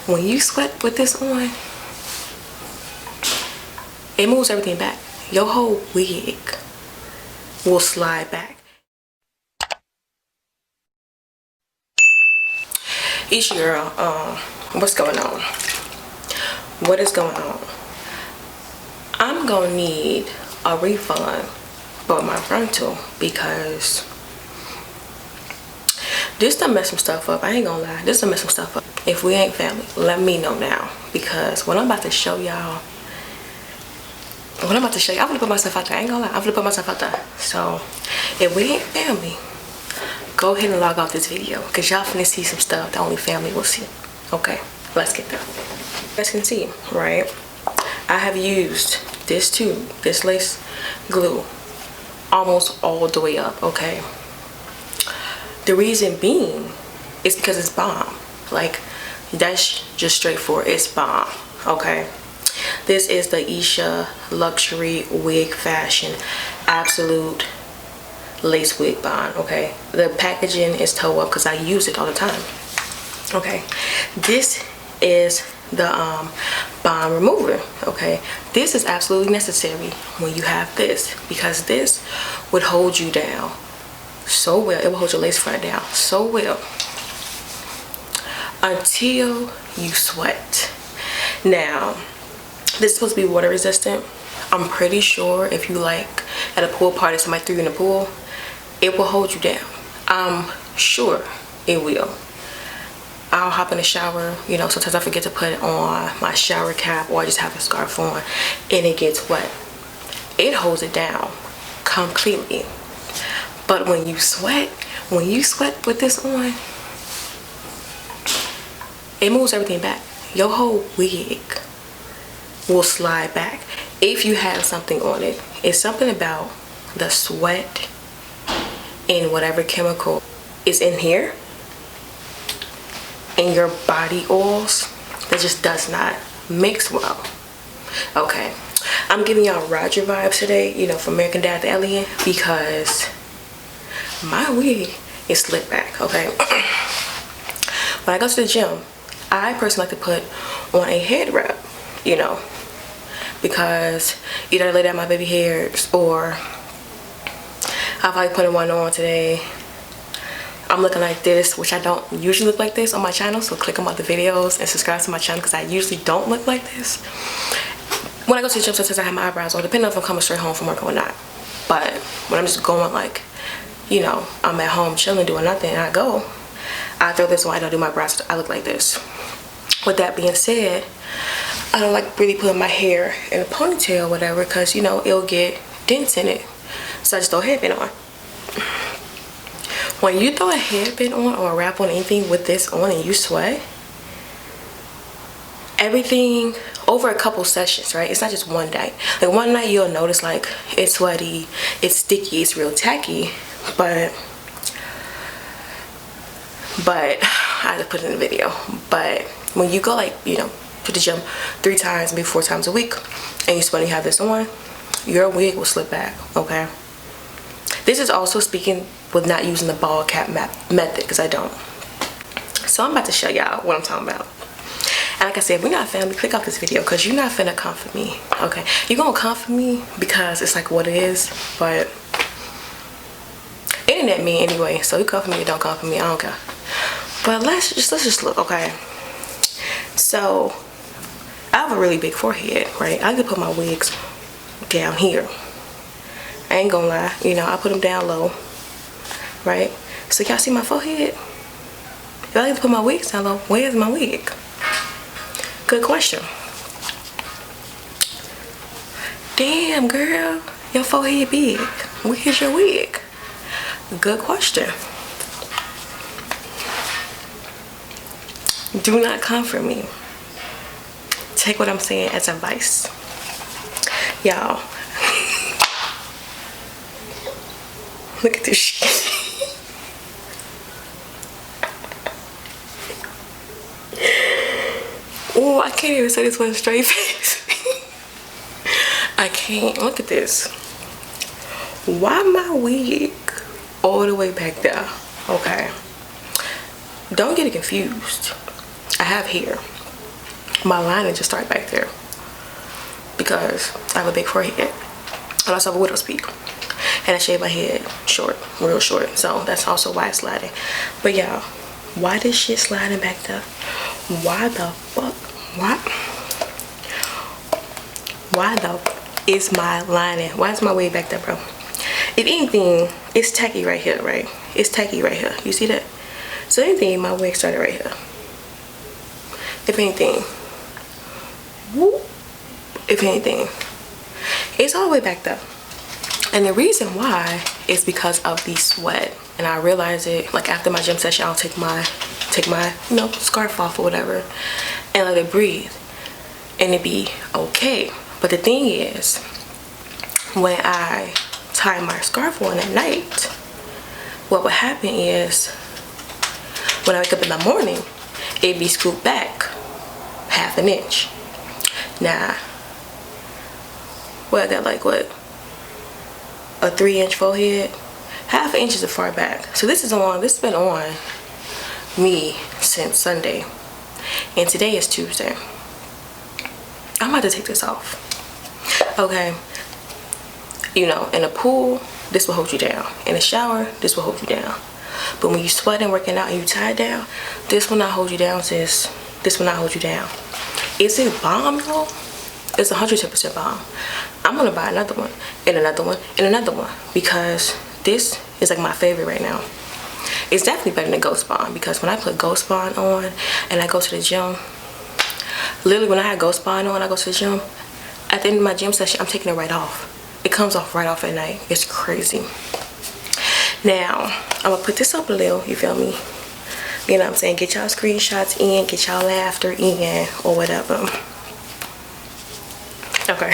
when you sweat with this on, it moves everything back. Your whole wig will slide back. Esha girl, what's going on? What is going on? I'm gonna need a refund for my rental because this done mess some stuff up. I ain't gonna lie, this done mess some stuff up. If we ain't family, let me know now, because what I'm about to show y'all, I'm gonna put myself out there. I ain't gonna lie, I'm gonna put myself out there. So if we ain't family, go ahead and log off this video, because y'all finna see some stuff that only family will see. Okay, let's get there. As you can see, right, I have used this tube, this lace glue, almost all the way up, okay? The reason being is because it's bomb. Like, that's just straightforward, it's bomb, okay? This is the Esha Luxury Wig Fashion Absolute Lace Wig Bond, okay? The packaging is toe up because I use it all the time, okay? This is the bond remover, okay? This is absolutely necessary when you have this, because this would hold you down so well. It will hold your lace front down so well until you sweat. Now, this is supposed to be water resistant. I'm pretty sure if you like at a pool party, somebody threw you in the pool, it will hold you down. I'm sure it will. I'll hop in the shower, you know, sometimes I forget to put on my shower cap, or I just have a scarf on and it gets wet. It holds it down completely. But when you sweat with this on, it moves everything back. Your whole wig will slide back if you have something on it. It's something about the sweat and whatever chemical is in here and your body oils that just does not mix well. Okay, I'm giving y'all Roger vibes today, you know, from American Dad the Alien, because my wig is slicked back, okay? When I go to the gym, I personally like to put on a head wrap, you know, because either I lay down my baby hairs, or I'll probably put one on today. I'm looking like this, which I don't usually look like this on my channel, so click on my other videos and subscribe to my channel, because I usually don't look like this. When I go to the gym, sometimes I have my eyebrows on, depending on if I'm coming straight home from work or not. But when I'm just going, like, you know, I'm at home chilling, doing nothing, and I throw this on, I don't do my brows, I look like this. With that being said, I don't like really putting my hair in a ponytail or whatever, because, you know, it'll get dents in it. So I just throw a headband on. When you throw a headband on or a wrap on anything with this on and you sweat, everything over a couple sessions, right? It's not just one day. Like one night you'll notice like it's sweaty, it's sticky, it's real tacky, but I had to put it in the video. But when you go, like, you know, to the gym 3 times, maybe 4 times a week, and you sweat and you have this on, your wig will slip back, okay? This is also speaking with not using the ball cap method, because I don't. So I'm about to show y'all what I'm talking about. And like I said, if we're not family, click off this video, because you're not finna come for me, okay? You're gonna come for me because it's like what it is, but internet me anyway, so you come for me or don't come for me, I don't care. But let's just look, okay? So I have a really big forehead, right? I could put my wigs down here. I ain't gonna lie, you know, I put them down low, right? So y'all see my forehead? If I like to put my wigs down low, where's my wig? Good question. Damn, girl, your forehead big. Where's your wig? Good question. Do not come for me. Take what I'm saying as advice. Y'all. Look at this shit. Oh, I can't even say this with a straight face. I can't. Look at this. Why my wig all the way back there? Okay. Don't get it confused. I have hair. my lining just started back there because I have a big forehead and also have a widow's peak, and I shave my head short, real short, so that's also why it's sliding. But y'all, why this shit sliding back there? Why the fuck? Why the is my lining? Why is my wig back there, bro? If anything, it's tacky right here, right? It's tacky right here. You see that? So anything, my wig started right here. If anything, whoop, if anything, it's all the way back there. And the reason why is because of the sweat. And I realized it like after my gym session, I'll take my you know, scarf off or whatever and let it breathe and it be okay. But the thing is, when I tie my scarf on at night, what would happen is when I wake up in the morning, it'd be scooped back half an inch. Now, what I got, like what, a 3-inch forehead? Half an inch is far back. So this has been on me since Sunday, and today is Tuesday. I'm about to take this off. Okay, you know, in a pool, this will hold you down. In a shower, this will hold you down. But when you sweating, working out, and you tie down, this will not hold you down, sis. This will not hold you down. Is it bomb though? It's 110% bomb. I'm gonna buy another one, and another one, and another one, because this is like my favorite right now. It's definitely better than Ghost Bond, because when I put Ghost Bond on and I go to the gym, literally when I had Ghost Bond on, I go to the gym, at the end of my gym session, I'm taking it right off. It comes off right off at night. It's crazy. Now, I'm gonna put this up a little, you feel me? You know what I'm saying? Get y'all screenshots in, get y'all laughter in, or whatever. Okay.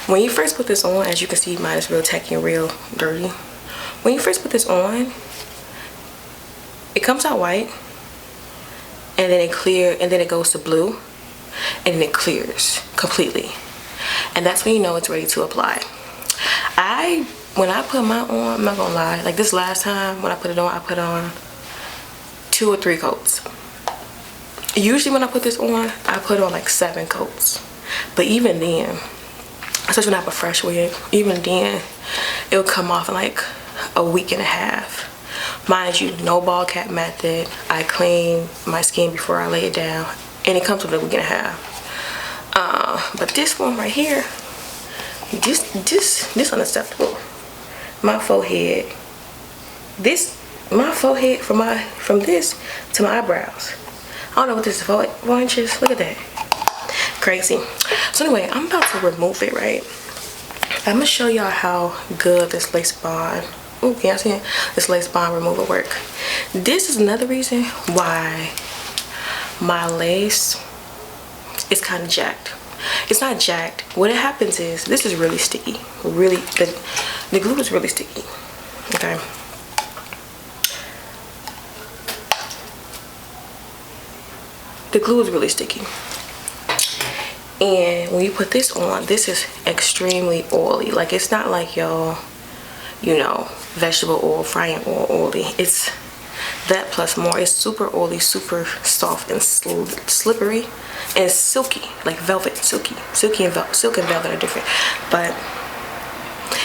When you first put this on, as you can see, mine is real tacky and real dirty. When you first put this on, it comes out white, and then it clear, and then it goes to blue, and then it clears completely. And that's when you know it's ready to apply. When I put mine on, I'm not gonna lie, like this last time when I put it on, I put on 2 or 3 coats. Usually when I put this on, I put on like 7 coats. But even then, especially when I have a fresh wig, even then, it'll come off in like a week and a half. Mind you, no ball cap method. I clean my skin before I lay it down, and it comes with a week and a half. But this one right here, this unacceptable. My forehead, my forehead from this to my eyebrows. I don't know what this is, 4 inches. Look at that, crazy. So anyway, I'm about to remove it, right? I'm gonna show y'all how good this lace bond. Oh, can y'all see it? This lace bond remover work. This is another reason why my lace is kind of jacked. It's not jacked. What it happens is this is really sticky. Really, the glue is really sticky. Okay. The glue is really sticky. And when you put this on, this is extremely oily. Like, it's not like y'all, you know, vegetable oil, frying oil oily. It's that plus more. It's super oily, super soft and slippery, and silky, like velvet. Silky and silk and velvet are different, but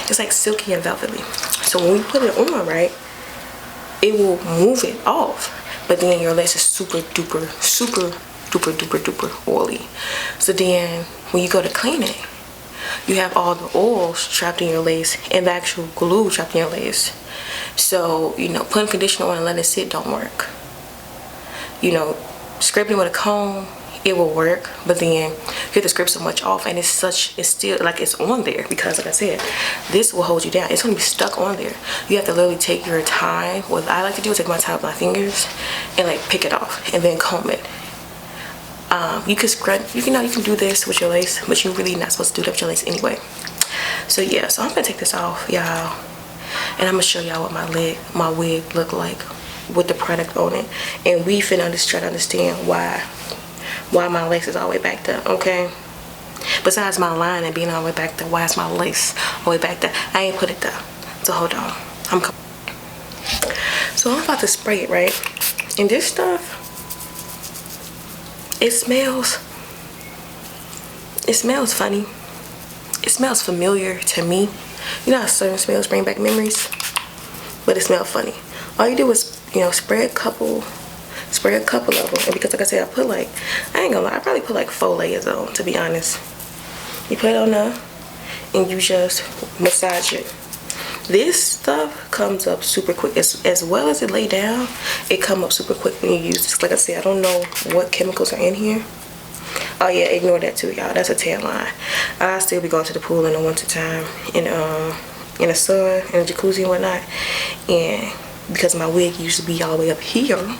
it's like silky and velvety. So when we put it on, right, it will move it off, but then your lace is super duper oily. So then when you go to clean it, you have all the oils trapped in your lace and the actual glue trapped in your lace. So, you know, putting conditioner on and letting it sit don't work. You know, scraping with a comb, it will work, but then you have to scrape so much off, and it's still like it's on there, because like I said, this will hold you down. It's gonna be stuck on there. You have to literally take your time. What I like to do is take my time with my fingers and like pick it off and then comb it. You can scrub, you can do this with your lace, but you're really not supposed to do that with your lace anyway. So yeah, so I'm gonna take this off, y'all, and I'm gonna show y'all what my wig look like with the product on it, and we finna just try to understand why my lace is all the way back there. Okay, besides my line and being all the way back there, why is my lace all the way back there? I ain't put it there, so hold on. So I'm about to spray it, right? And this stuff, it smells it smells funny. It smells familiar to me. You know how certain smells bring back memories? But it smells funny. All you do is, you know, spray a couple of them. And because like I said, I ain't gonna lie, I probably put like 4 layers on, to be honest. You put it on there and you just massage it. This stuff comes up super quick. As well as it lay down, it come up super quick when you use this. Like I said, I don't know what chemicals are in here. Oh yeah, ignore that too, y'all. That's a tan line. I still be going to the pool in the winter time, in the sun, in the jacuzzi and whatnot. And because my wig used to be all the way up here,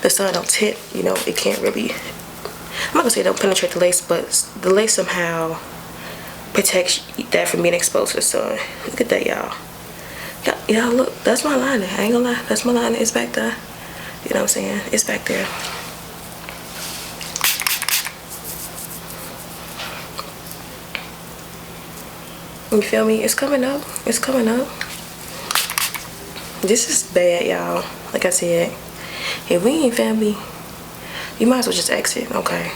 the sun don't hit, you know, it can't really, I'm not gonna say it don't penetrate the lace, but the lace somehow protects that from being exposed to the sun. Look at that, y'all. Y'all look, that's my lining. I ain't gonna lie, that's my lining. It's back there. You know what I'm saying? It's back there. You feel me? It's coming up. It's coming up. This is bad, y'all. Like I said, if we ain't family, you might as well just exit, okay?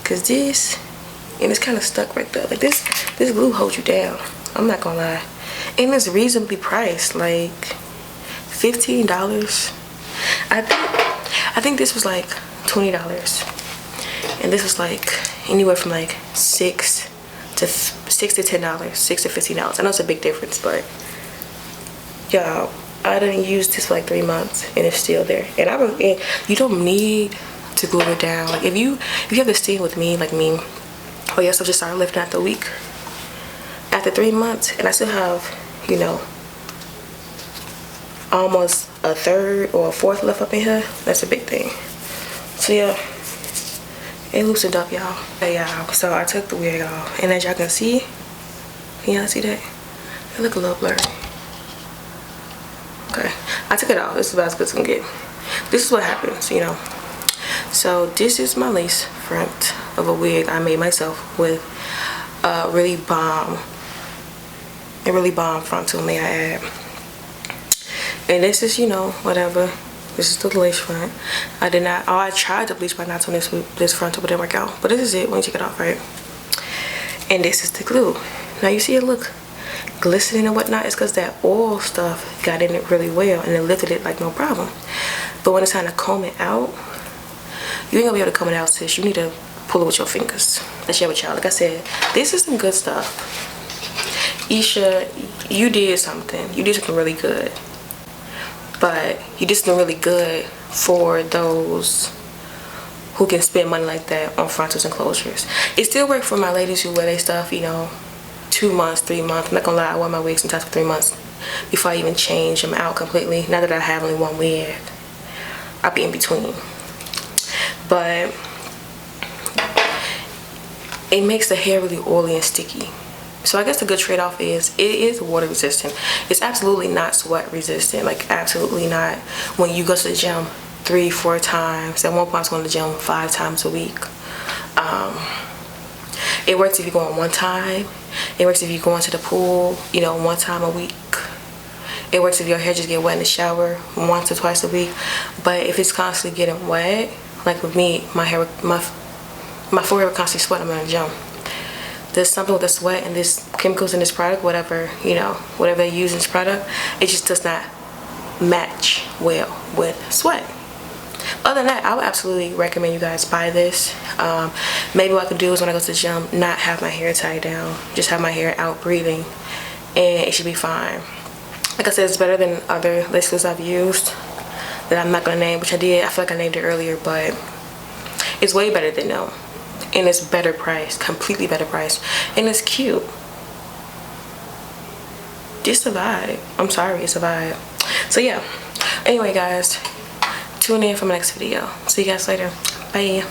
Cause this, and it's kind of stuck right there. Like this glue holds you down. I'm not gonna lie, and it's reasonably priced, like $15. I think this was like $20, and this was like anywhere from like $6 to $10, $6 to $15. I know it's a big difference, but y'all, I didn't use this for like 3 months and it's still there. And you don't need to glue it down. Like if you have this thing with me, like me, oh yes, I just started lifting after a week, after 3 months, and I still have, you know, almost a third or a fourth left up in here. That's a big thing. So yeah, it loosened up, y'all. Hey y'all, so I took the wig off, and as y'all can see, can y'all see that? It look a little blurry. Okay, I took it off. This is about as good as I can get. This is what happens, you know. So this is my lace front of a wig I made myself with a really bomb frontal, may I add. And this is, you know, whatever. This is the lace front. I tried to bleach my knots on this frontal, but it didn't work out. But this is it when you take it off, right? And this is the glue. Now you see it look glistening and whatnot. It's because that oil stuff got in it really well and it lifted it like no problem. But when it's time to comb it out, you ain't gonna be able to comb it out, sis. You need to pull it with your fingers. Let's share with y'all. Like I said, this is some good stuff. Esha, you did something. You did something really good. But you did something really good for those who can spend money like that on frontals and closures. It still works for my ladies who wear their stuff, you know, 2 months, 3 months. I'm not gonna lie, I wear my wigs sometimes for 3 months before I even change them out completely. Now that I have only one wig, I'll be in between. But it makes the hair really oily and sticky. So I guess the good trade-off is it is water resistant. It's absolutely not sweat resistant, like absolutely not. When you go to the gym 3-4 times, at one point I was going to the gym 5 times a week. It works if you go on 1 time. It works if you go into the pool, you know, 1 time a week. It works if your hair just get wet in the shower 1 or 2 a week. But if it's constantly getting wet, like with me, my forehead would constantly sweat. I'm in the gym. There's something with the sweat and this chemicals in this product, whatever, you know, whatever they use in this product, it just does not match well with sweat. Other than that, I would absolutely recommend you guys buy this. Maybe what I could do is when I go to the gym, not have my hair tied down, just have my hair out breathing, and it should be fine. Like I said, it's better than other lace glues I've used that I'm not gonna name, which I did. I feel like I named it earlier, but it's way better than them. And it's better priced, completely better priced, and it's cute. It's a vibe. I'm sorry, it's a vibe. So yeah, anyway guys, tune in for my next video. See you guys later. Bye.